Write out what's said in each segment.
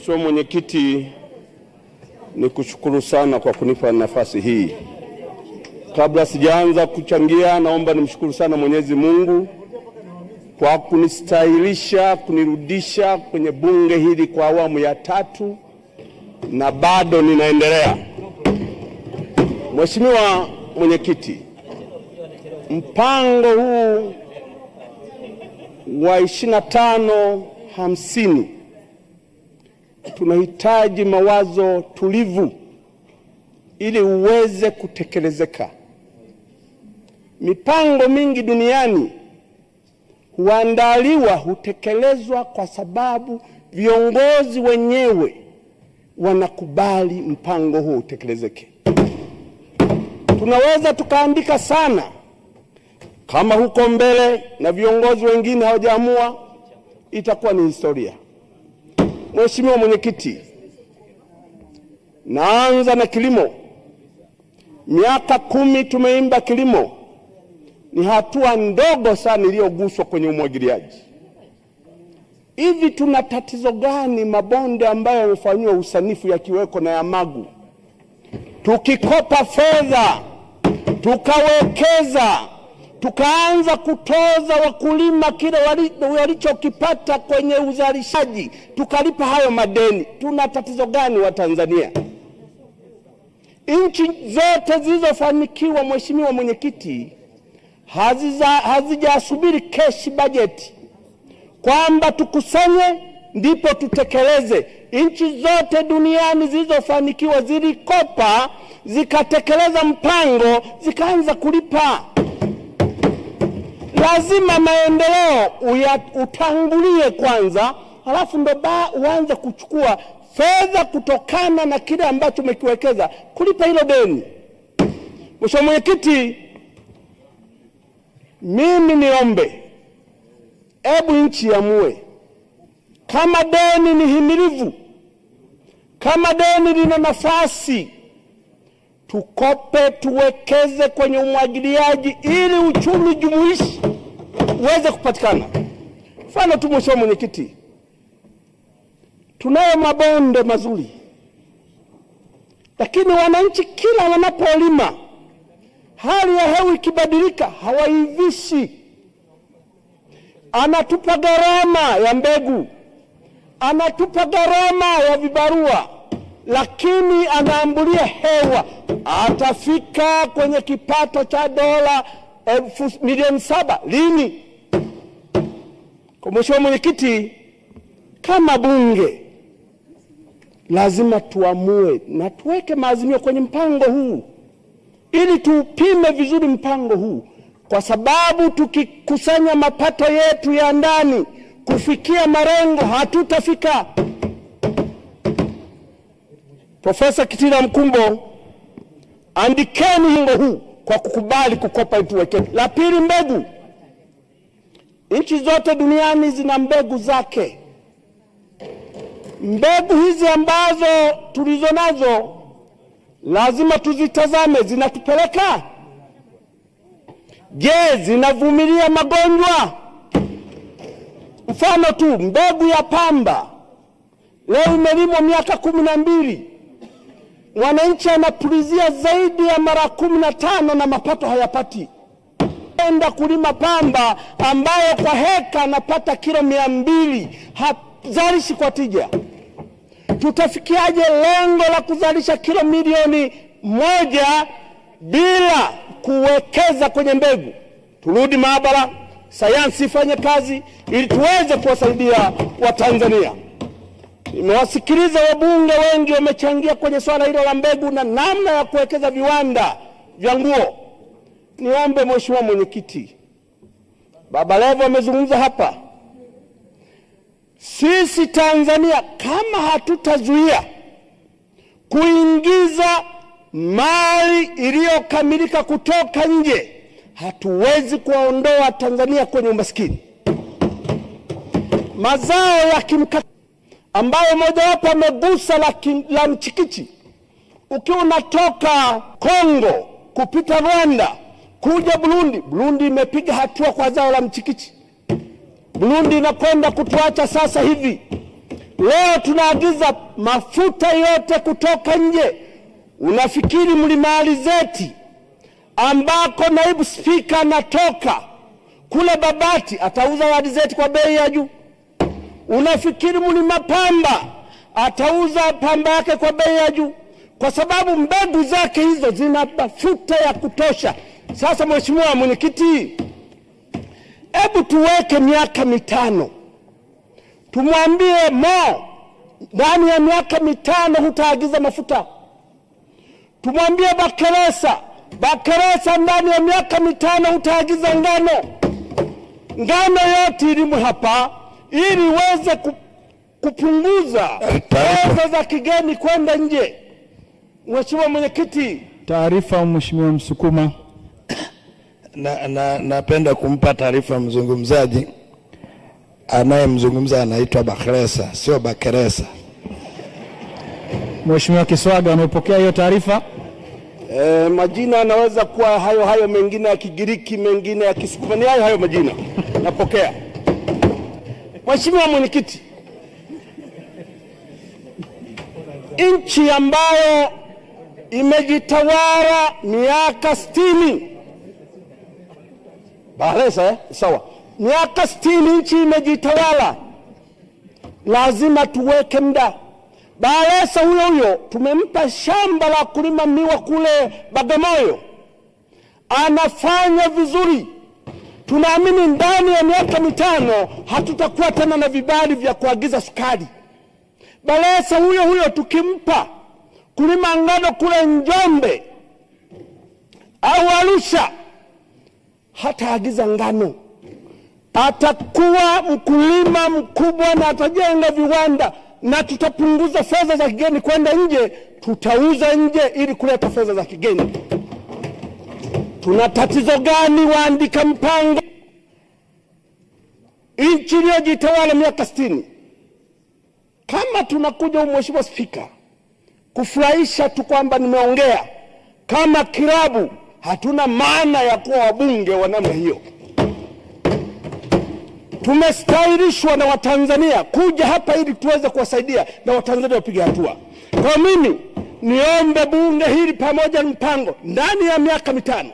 Mheshimiwa Mwenyekiti, nikushukuru sana kwa kunipa nafasi hii. Kabla sijaanza kuchangia, naomba nimshukuru sana Mwenyezi Mungu kwa kunistahilisha, kunirudisha kwenye bunge hili kwa awamu ya 3 na bado ninaendelea. Mheshimiwa Mwenyekiti, mpango huu wa 25-50 tunahitaji mawazo tulivu ili uweze kutekelezeka. Mipango mingi duniani huandaliwa, hutekelezwa kwa sababu viongozi wenyewe wanakubali mpango huu utekelezeke. Tunaweza tukaandika sana kama huko mbele na viongozi wengine hawajaamua, itakuwa ni historia. Mheshimiwa Mwenyekiti, naanza na kilimo. Miaka 10 tumeimba kilimo. Ni hatua ndogo sana iliyoguswa kwenye umwagiliaji. Hivi tuna tatizo gani mabonde ambayo yamefanywa usanifu yakiweko na ya magu? Tukikopa fedha, tukawekeza, tukaanza kutoza wakulima kile walichokipata kwenye uzalishaji, tukalipa hayo madeni, tuna tatizo gani wa Tanzania? Nchi zote zilizofanikiwa, Mheshimiwa Mwenyekiti, hazijasubiri cash budget kwamba tukusanye ndipo tutekeleze. Nchi zote duniani zilizofanikiwa zilikopa, zikatekeleza mpango, zikaanza kulipa. Lazima maendeleo utangulie kwanza, halafu ndo uanze kuchukua fedha kutokana na kile ambacho umekiwekeza kulipa hilo deni. Mheshimiwa Mwenyekiti, mimi niombe, hebu nchi iamue kama deni ni himilivu, kama deni lina nafasi, tukope, tuwekeze kwenye umwagiliaji ili uchumi jumuishi uweze kupatikana. Mfano tu, Mheshimiwa Mwenyekiti, tunayo mabonde mazuri, lakini wananchi kila wanapolima, hali ya hewa ikibadilika, hawaivishi. Anatupa gharama ya mbegu, anatupa gharama ya vibarua, lakini anaambulia hewa. Atafika kwenye kipato cha dola milioni 7 lini? Kwa Mheshimiwa Mwenyekiti, kama bunge lazima tuamue na tuweke maazimio kwenye mpango huu ili tupime vizuri mpango huu, kwa sababu tukikusanya mapato yetu ya ndani kufikia malengo hatutafika. Profesa Kitila Mkumbo, andikeni hingo huu kwa kukubali kukopa tuweke. La pili, mbegu. Nchi zote duniani zina mbegu zake. Mbegu hizi ambazo tulizonazo lazima tuzitazame, zinatupeleka? Je, zinavumilia magonjwa? Mfano tu, mbegu ya pamba leo imelimwa miaka 12. Mwananchi anapulizia zaidi ya mara 15 na mapato hayapati. Enda kulima pamba ambayo kwa heka anapata kilo 200, hazalishi kwa tija. Tutafikiaje lengo la kuzalisha kilo milioni 1 bila kuwekeza kwenye mbegu? Turudi maabara, sayansi ifanye kazi ili tuweze kuwasaidia Watanzania. Nimewasikiliza wabunge wengi wamechangia kwenye swala hilo la mbegu na namna ya kuwekeza viwanda vya nguo. Niombe Mheshimiwa Mwenyekiti, Baba Levo amezungumza hapa, sisi Tanzania kama hatutazuia kuingiza mali iliyokamilika kutoka nje, hatuwezi kuwaondoa Tanzania kwenye umaskini. Mazao ya kimkakati ambayo mojawapo amegusa la mchikichi, ukiwa unatoka Kongo kupita Rwanda kuja Burundi, Burundi imepiga hatua kwa zao la mchikichi. Burundi inakwenda kutuacha sasa hivi. Leo tunaagiza mafuta yote kutoka nje. Unafikiri Mlima Alizeti ambako naibu spika anatoka kule Babati atauza alizeti kwa bei ya juu? Unafikiri Mlima Pamba atauza pamba yake kwa bei ya juu? Kwa sababu mbegu zake hizo zina mafuta ya kutosha. Sasa Mheshimiwa Mwenyekiti, hebu tuweke miaka 5. Tumwambie Mo, ndani ya miaka 5 hutaagiza mafuta. Tumwambie Bakeresa, ndani ya miaka 5 hutaagiza ngano. Ngano yote ilimu hapa ili iweze kupunguza pesa za kigeni kwenda nje. Mheshimiwa Mwenyekiti. Taarifa Mheshimiwa Msukuma. Napenda kumpa taarifa mzungumzaji. Anayemzungumza anaitwa Bakeresa, sio Bakeresa. Mheshimiwa Kiswaga, umepokea hiyo taarifa? Majina anaweza kuwa hayo mengine ya Kigiriki, mengine ya Kisukuma, ni hayo majina. Napokea. Mheshimiwa Mwenyekiti, nchi ambayo imejitawala miaka 60. Bakeresa, sawa. Miaka 60 nchi imejitawala. Lazima tuweke muda. Bakeresa huyo tumempa shamba la kulima miwa kule Bagamoyo. Anafanya vizuri. Tunaamini ndani ya miaka 5 hatutakuwa tena na vibali vya kuagiza sukari. Bakeresa huyo tukimpa kulima ngano kule Njombe au Arusha, hataagiza ngano. Atakuwa mkulima mkubwa na atajenga viwanda, na tutapunguza fedha za kigeni kwenda nje. Tutauza nje ili kuleta fedha za kigeni. Tuna tatizo gani waandika mpango? Nchi iliyojitawala miaka 60. Kama tunakuja Mheshimiwa Spika kufurahisha tu kwamba nimeongea kama kilabu, hatuna maana ya kuwa wabunge wa namna hiyo. Tumestahilishwa na Watanzania kuja hapa ili tuweze kuwasaidia na Watanzania wapige hatua. Kwa mimi niombe bunge hili pamoja na mpango ndani ya miaka 5,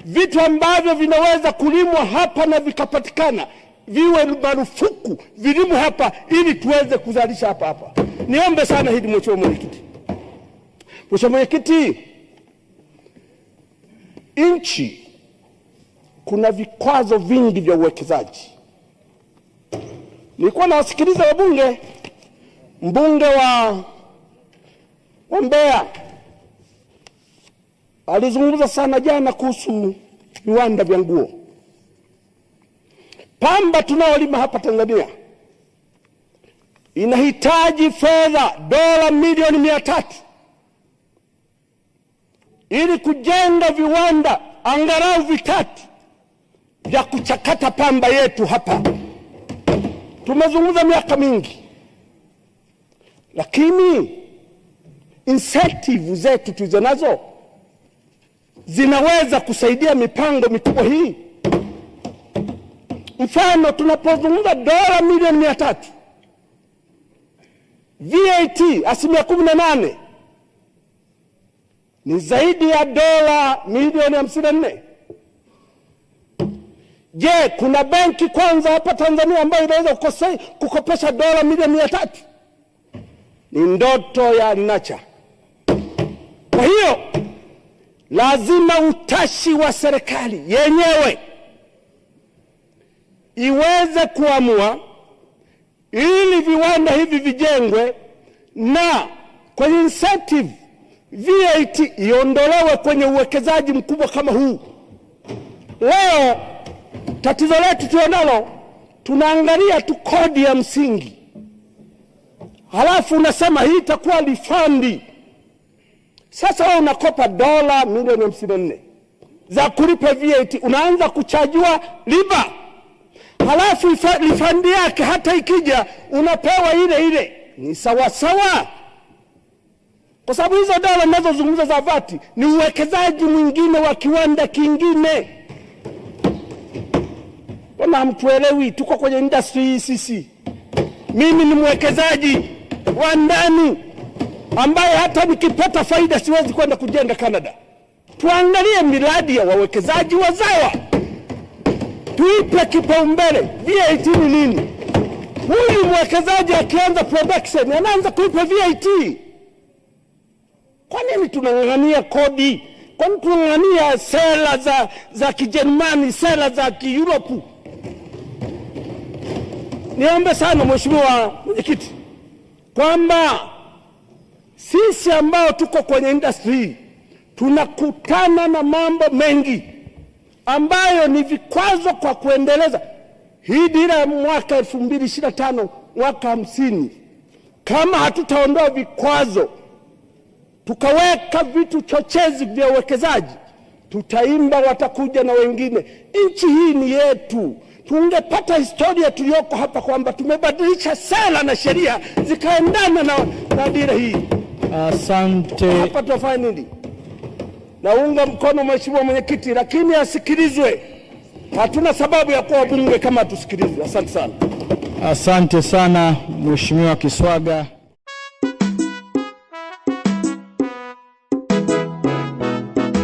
vitu ambavyo vinaweza kulimwa hapa na vikapatikana viwe marufuku vilimwe hapa ili tuweze kuzalisha hapa. Niombe sana hili Mheshimiwa Mwenyekiti. Mheshimiwa Mwenyekiti, nchi kuna vikwazo vingi vya uwekezaji. Nilikuwa nawasikiliza wabunge, mbunge wa Mbeya alizungumza sana jana kuhusu viwanda vya nguo. Pamba tunaolima hapa Tanzania inahitaji fedha dola milioni 300 ili kujenga viwanda angalau 3 vya kuchakata pamba yetu hapa. Tumezungumza miaka mingi, lakini incentive zetu tulizonazo zinaweza kusaidia mipango mikubwa hii. Mfano, tunapozungumza dola milioni 300, VAT 18% ni zaidi ya dola milioni 54. Je, kuna benki kwanza hapa Tanzania ambayo inaweza kukopesha dola milioni 300? Ni ndoto ya Nacha. Kwa hiyo lazima utashi wa serikali yenyewe iweze kuamua ili viwanda hivi vijengwe, na kwenye incentive VAT iondolewe kwenye uwekezaji mkubwa kama huu. Leo tatizo letu tunalo, tunaangalia tu kodi ya msingi, halafu unasema hii itakuwa refund. Sasa wewe unakopa dola milioni 54 za kulipa VAT, unaanza kuchajiwa riba. Halafu refund yake hata ikija unapewa ile. Ni sawa sawa? Kwa sababu hizo dola ninazozungumza za VAT ni uwekezaji mwingine wa kiwanda kingine. Mbona hamtuelewi? Tuko kwenye industry hii sisi. Mimi ni mwekezaji wa ndani ambaye hata nikipata faida siwezi kwenda kujenga Canada. Tuangalie miradi ya wawekezaji wazawa, tuipe kipaumbele. VAT ni nini? Huyu mwekezaji akianza production anaanza kuipa VAT. Kwa nini tunang'ang'ania kodi? Kwa nini tunang'ang'ania sera za Kijerumani, sera za Kieurope? Niombe sana Mheshimiwa Mwenyekiti kwamba sisi ambao tuko kwenye industry tunakutana na mambo mengi ambayo ni vikwazo kwa kuendeleza hii dira ya mwaka 2025 mwaka 50. Kama hatutaondoa vikwazo tukaweka vitu chochezi vya uwekezaji, tutaimba watakuja na wengine. Nchi hii ni yetu. Tungepata historia tuliyoko hapa kwamba tumebadilisha sera na sheria zikaendana na dira hii. Asante. Hapa tutafanya nini? Naunga mkono Mheshimiwa Mwenyekiti, lakini asikilizwe. Hatuna sababu ya kuwa bunge kama tusikilizwe. Asante sana. Asante sana Mheshimiwa Kiswaga.